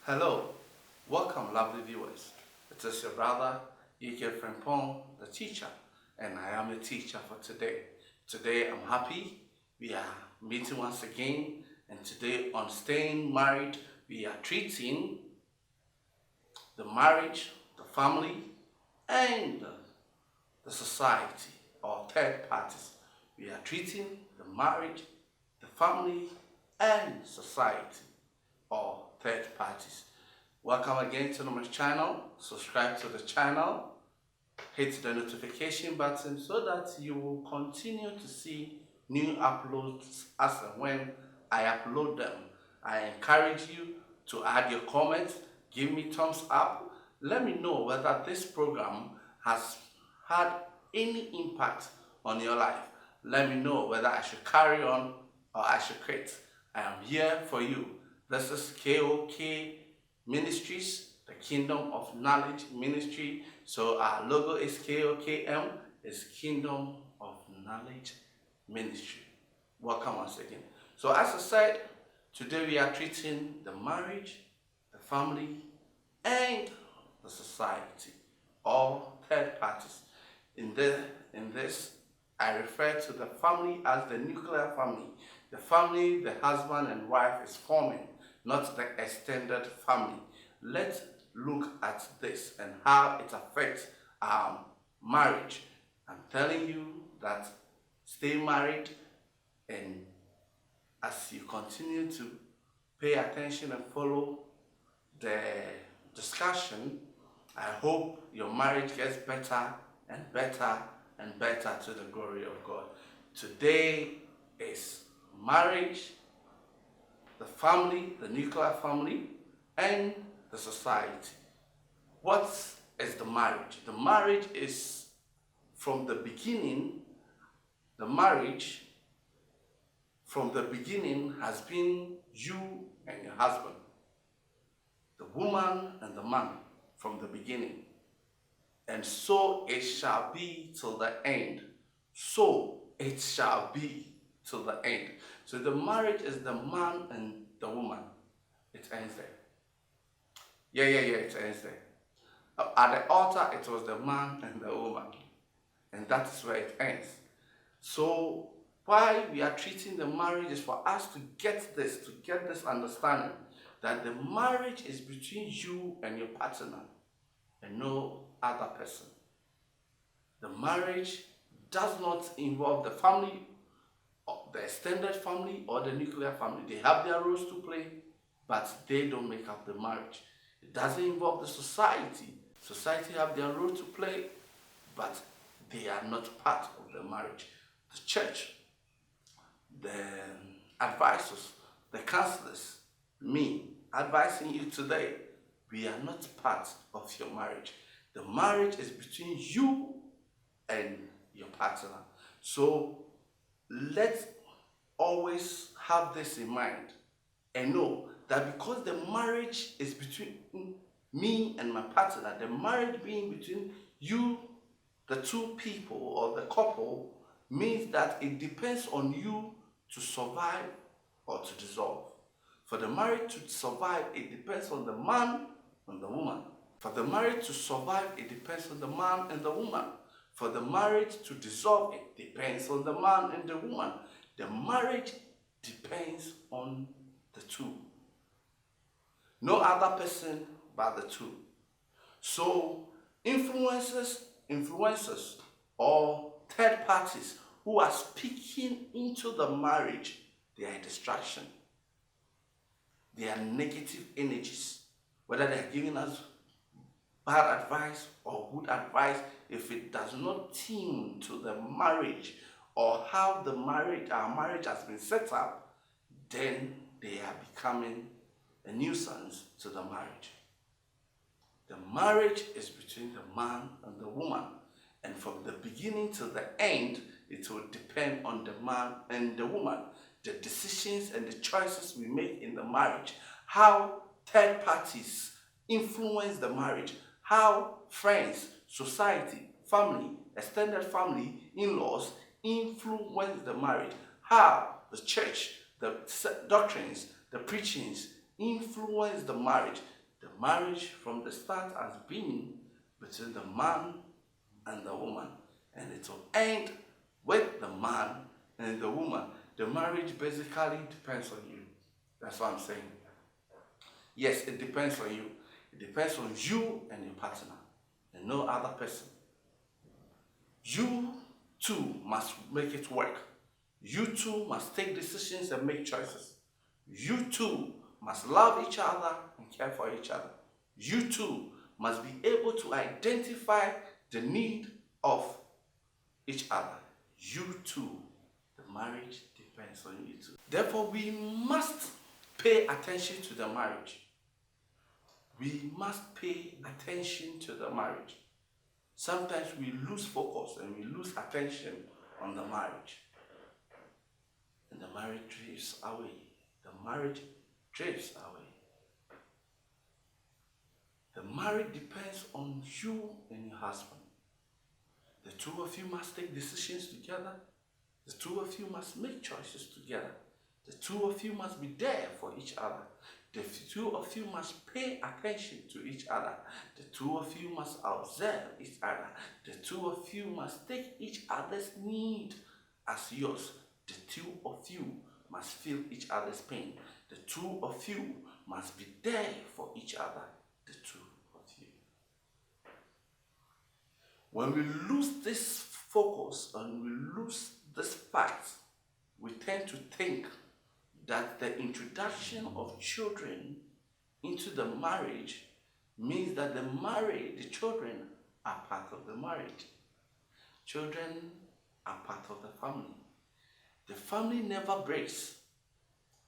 Hello, welcome lovely viewers. It is your brother, Ike Frimpong, the teacher, and I am the teacher for today. Today I'm happy we are meeting once again, and today on Staying Married, we are treating the marriage, the family, and the society or third parties. We are treating the marriage, the family, and society or third parties. Welcome again to my channel. Subscribe to the channel, hit the notification button so that you will continue to see new uploads as and when I upload them. I encourage you to add your comments, give me thumbs up, let me know whether this program has had any impact on your life. Let me know whether I should carry on or I should quit. I am here for you. This is KOKMinistries, the Kingdom of Knowledge Ministry. So our logo is KOKM, is Kingdom of Knowledge Ministry. Welcome once again. So as I said, today we are treating the marriage, the family, and the society, all third parties. In this, I refer to the family as the nuclear family. The family the husband and wife is forming, not the extended family. Let's look at this and how it affects our marriage. I'm telling you that stay married, and as you continue to pay attention and follow the discussion, I hope your marriage gets better and better and better to the glory of God. Today is marriage, the family, the nuclear family, and the society. What is the marriage? The marriage is from the beginning, has been you and your husband, the woman and the man from the beginning. And so it shall be till the end. So it shall be till the end. So the marriage is the man and the woman. It ends there. It ends there. At the altar, it was the man and the woman. And that is where it ends. So why we are treating the marriage is for us to get this understanding that the marriage is between you and your partner and no other person. The marriage does not involve the family, the extended family or the nuclear family. They have their roles to play, but they don't make up the marriage. It doesn't involve the society. Society have their role to play, but they are not part of the marriage. The church, the advisors, the counselors, me advising you today, we are not part of your marriage. The marriage is between you and your partner. So let's always have this in mind and know that because the marriage is between me and my partner, the marriage being between you, the two people or the couple, means that it depends on you to survive or to dissolve. For the marriage to survive, it depends on the man and the woman. For the marriage to survive, it depends on the man and the woman. For the marriage to dissolve, it depends on the man and the woman. The marriage depends on the two. No other person but the two. So influencers or third parties who are speaking into the marriage, they are a distraction. They are negative energies. Whether they are giving us bad advice or good advice, if it does not tune to the marriage or how our marriage has been set up, then they are becoming a nuisance to the marriage. The marriage is between the man and the woman, and from the beginning to the end, it will depend on the man and the woman. The decisions and the choices we make in the marriage, how third parties influence the marriage, how friends, society, family, extended family, in-laws influence the marriage, how the church, the doctrines, the preachings, influence the marriage. The marriage from the start has been between the man and the woman, and it will end with the man and the woman. The marriage basically depends on you. That's what I'm saying. Yes, it depends on you. It depends on you and your partner and no other person. You two must make it work. You two must take decisions and make choices. You two must love each other and care for each other. You two must be able to identify the need of each other. You two. The marriage depends on you two. Therefore, we must pay attention to the marriage. We must pay attention to the marriage. Sometimes we lose focus and we lose attention on the marriage. And the marriage drifts away. The marriage drifts away. The marriage depends on you and your husband. The two of you must take decisions together. The two of you must make choices together. The two of you must be there for each other. The two of you must pay attention to each other. The two of you must observe each other. The two of you must take each other's need as yours. The two of you must feel each other's pain. The two of you must be there for each other. The two of you. When we lose this focus and we lose this fact, we tend to think that the introduction of children into the marriage means that the children are part of the marriage. Children are part of the family. The family never breaks.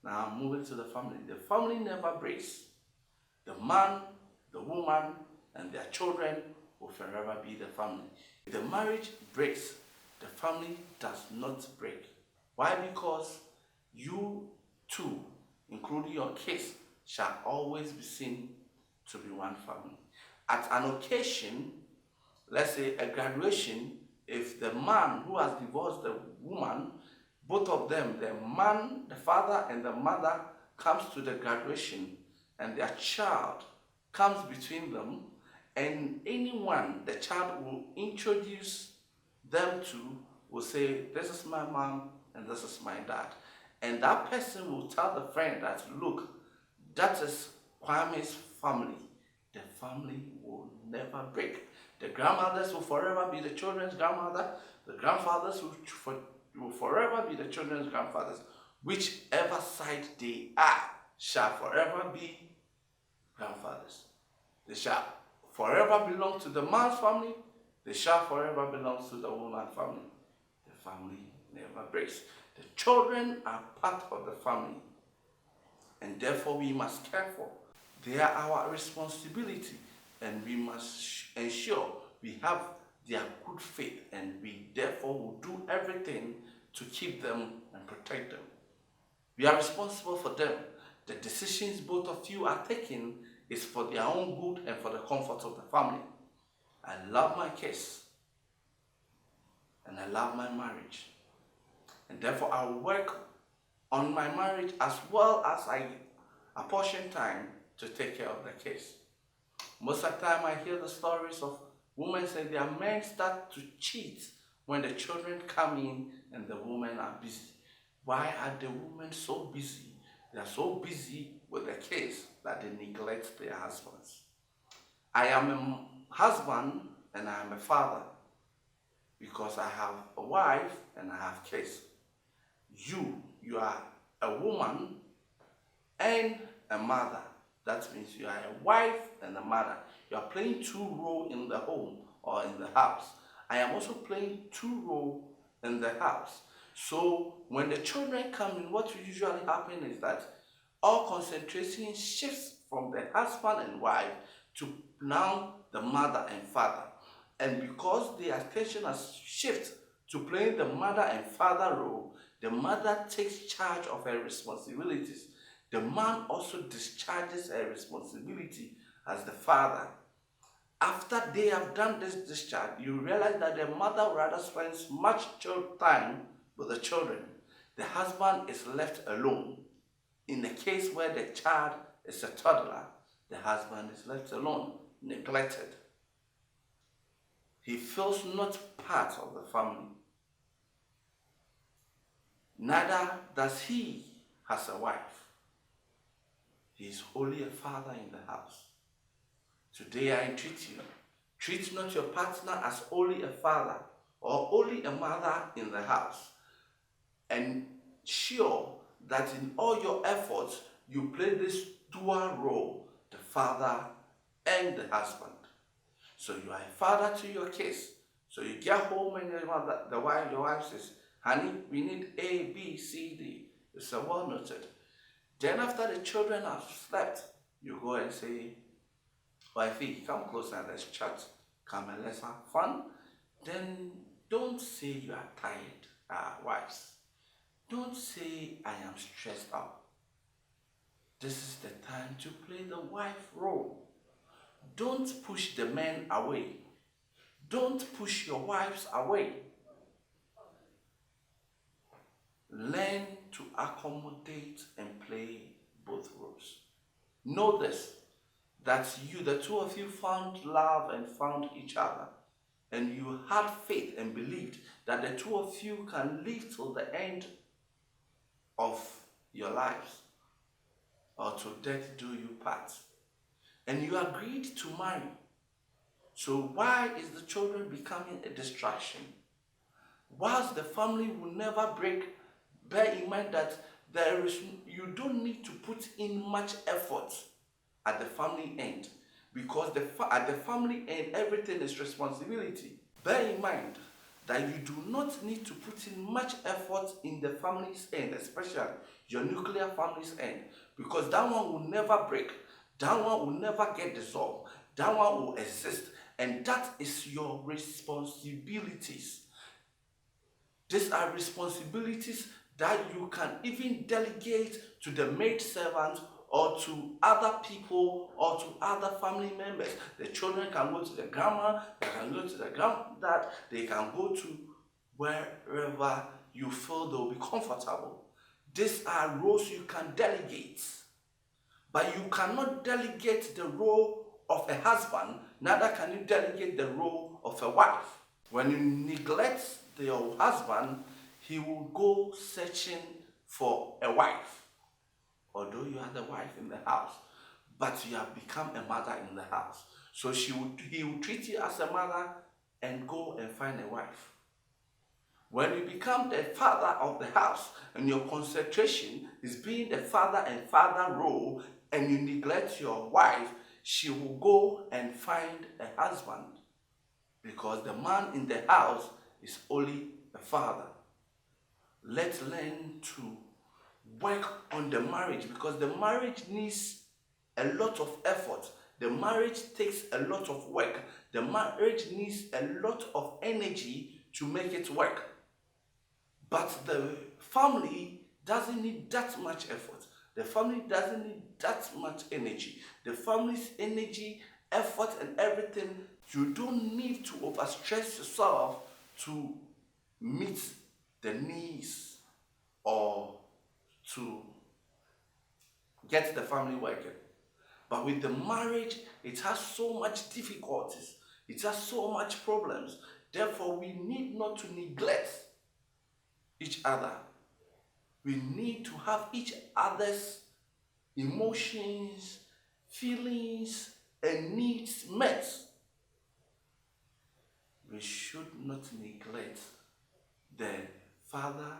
Now I'm moving to the family. The family never breaks. The man, the woman, and their children will forever be the family. If the marriage breaks, the family does not break. Why? Because you two, including your kids, shall always be seen to be one family. At an occasion, let's say a graduation, if the man who has divorced the woman, both of them, the man, the father and the mother, comes to the graduation and their child comes between them, and anyone the child will introduce them to will say, this is my mom and this is my dad. And that person will tell the friend that, look, that is Kwame's family. The family will never break. The grandmothers will forever be the children's grandmother. The grandfathers will forever be the children's grandfathers. Whichever side they are shall forever be grandfathers. They shall forever belong to the man's family. They shall forever belong to the woman's family. The family never breaks. The children are part of the family, and therefore we must care for. They are our responsibility, and we must ensure we have their good faith, and we therefore will do everything to keep them and protect them. We are responsible for them. The decisions both of you are taking is for their own good and for the comfort of the family. I love my kids, and I love my marriage. And therefore, I work on my marriage as well as I apportion time to take care of the kids. Most of the time, I hear the stories of women saying their men start to cheat when the children come in and the women are busy. Why are the women so busy? They are so busy with the kids that they neglect their husbands. I am a husband and I am a father because I have a wife and I have kids. You are a woman and a mother. That means you are a wife and a mother. You are playing two roles in the home or in the house. I am also playing two roles in the house. So when the children come in, what will usually happen is that all concentration shifts from the husband and wife to now the mother and father. And because the attention has shifted to playing the mother and father role, the mother takes charge of her responsibilities. The man also discharges her responsibility as the father. After they have done this discharge, you realize that the mother rather spends much time with the children. The husband is left alone in the case where the child is a toddler, the husband is left alone, neglected. He feels not part of the family. Neither does he has a wife. He is only a father in the house. Today I entreat you, treat not your partner as only a father or only a mother in the house. And sure that in all your efforts, you play this dual role, the father and the husband. So you are a father to your kids. So you get home and your wife says, honey, we need A, B, C, D. It's a well noted. Then after the children have slept, you go and say, wifey, come closer and let's chat. Come and let's have fun. Then don't say you are tired, wives. Don't say I am stressed out. This is the time to play the wife role. Don't push the men away. Don't push your wives away. Learn to accommodate and play both roles. Know this, that the two of you found love and found each other. And you had faith and believed that the two of you can live till the end of your lives, or to death do you part. And you agreed to marry. So why is the children becoming a distraction? Whilst the family will never break, bear in mind that you don't need to put in much effort at the family end, because at the family end, everything is responsibility. Bear in mind that you do not need to put in much effort in the family's end, especially your nuclear family's end, because that one will never break, that one will never get dissolved, that one will exist, and that is your responsibilities. These are responsibilities that you can even delegate to the maid servant or to other people or to other family members. The children can go to the grandma, they can go to the granddad, they can go to wherever you feel they'll be comfortable. These are roles you can delegate. But you cannot delegate the role of a husband, neither can you delegate the role of a wife. When you neglect your husband, he will go searching for a wife. Although you are the wife in the house, but you have become a mother in the house. So he will treat you as a mother and go and find a wife. When you become the father of the house and your concentration is being the father and father role, and you neglect your wife, she will go and find a husband, because the man in the house is only a father. Let's learn to work on the marriage, because the marriage needs a lot of effort. The marriage takes a lot of work. The marriage needs a lot of energy to make it work. But the family doesn't need that much effort. The family doesn't need that much energy. The family's energy, effort, and everything, you don't need to overstress yourself to meet the needs or to get the family working. But with the marriage, it has so much difficulties. It has so much problems. Therefore, we need not to neglect each other. We need to have each other's emotions, feelings, and needs met. We should not neglect the father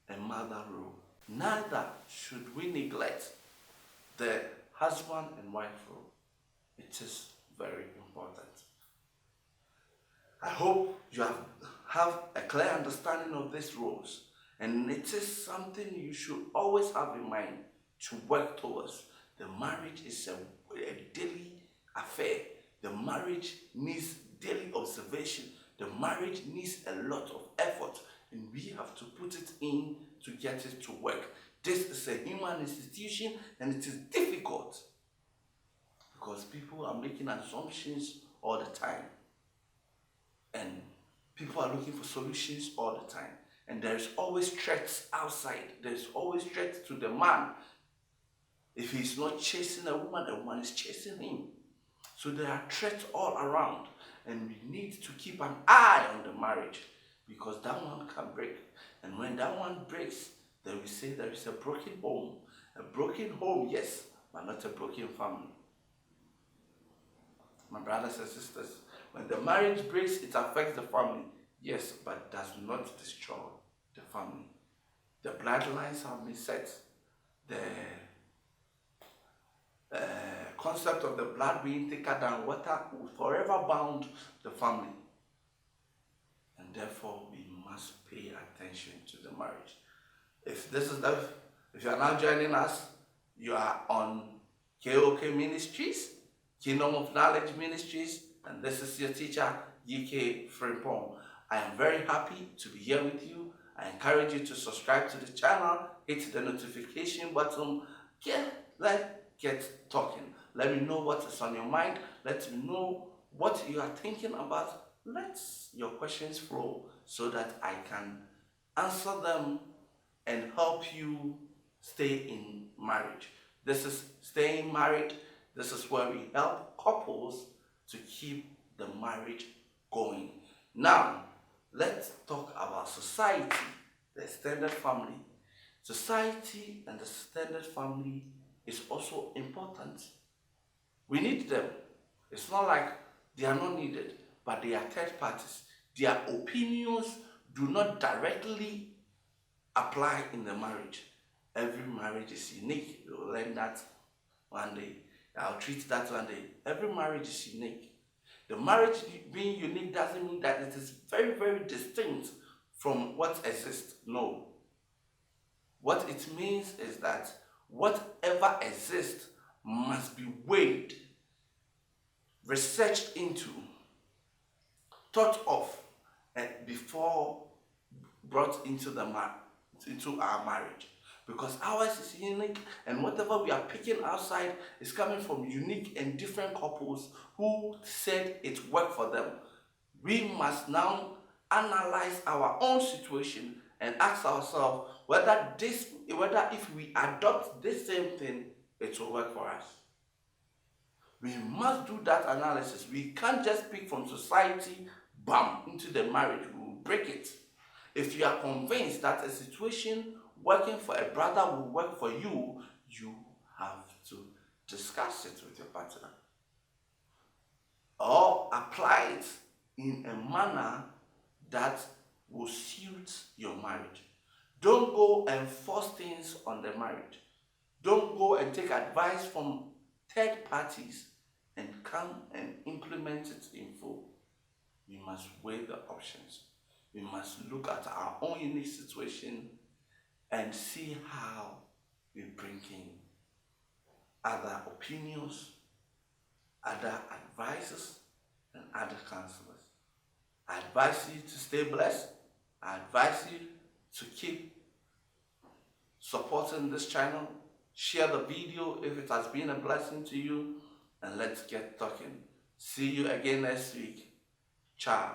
and mother role. Neither should we neglect the husband and wife role. It is very important. I hope you have a clear understanding of these roles, and it is something you should always have in mind to work towards. The marriage is a daily affair. The marriage needs daily observation. The marriage needs a lot of effort, and we have to put it in to get it to work. This is a human institution, and it is difficult because people are making assumptions all the time, and people are looking for solutions all the time, and there is always threats outside. There is always threats to the man. If he's not chasing a woman is chasing him. So there are threats all around, and we need to keep an eye on the marriage, because that one can break. And when that one breaks, then we say there is a broken home. A broken home, yes, but not a broken family. My brothers and sisters, when the marriage breaks, it affects the family, yes, but does not destroy the family. The bloodlines have been set. The concept of the blood being thicker than water will forever bound the family. And therefore, we must pay attention to the marriage. If you are now joining us, you are on KOKMinistries, Kingdom of Knowledge Ministries, and this is your teacher, GK Frimpong. I am very happy to be here with you. I encourage you to subscribe to the channel, hit the notification button, let's get talking. Let me know what is on your mind. Let me know what you are thinking about. Let your questions flow so that I can answer them and help you stay in marriage. This is Staying Married. This is where we help couples to keep the marriage going. Now, let's talk about society, the extended family. Society and the extended family is also important. We need them. It's not like they are not needed, but they are third parties. Their opinions do not directly apply in the marriage. Every marriage is unique. You'll learn that one day. I'll treat that one day. Every marriage is unique. The marriage being unique doesn't mean that it is very, very distinct from what exists. No. What it means is that whatever exists must be weighed, researched into, thought of, and before brought into our marriage. Because ours is unique, and whatever we are picking outside is coming from unique and different couples who said it worked for them. We must now analyze our own situation and ask ourselves whether if we adopt this same thing, it will work for us. We must do that analysis. We can't just pick from society, bam, into the marriage. We will break it. If you are convinced that a situation working for a brother will work for you, you have to discuss it with your partner. Or apply it in a manner that will suit your marriage. Don't go and force things on the marriage. Don't go and take advice from third parties and come and implement it in full. We must weigh the options. We must look at our own unique situation and see how we bring in other opinions, other advices, and other counselors. I advise you to stay blessed. I advise you to keep supporting this channel. Share the video if it has been a blessing to you, and let's get talking. See you again next week. Ciao.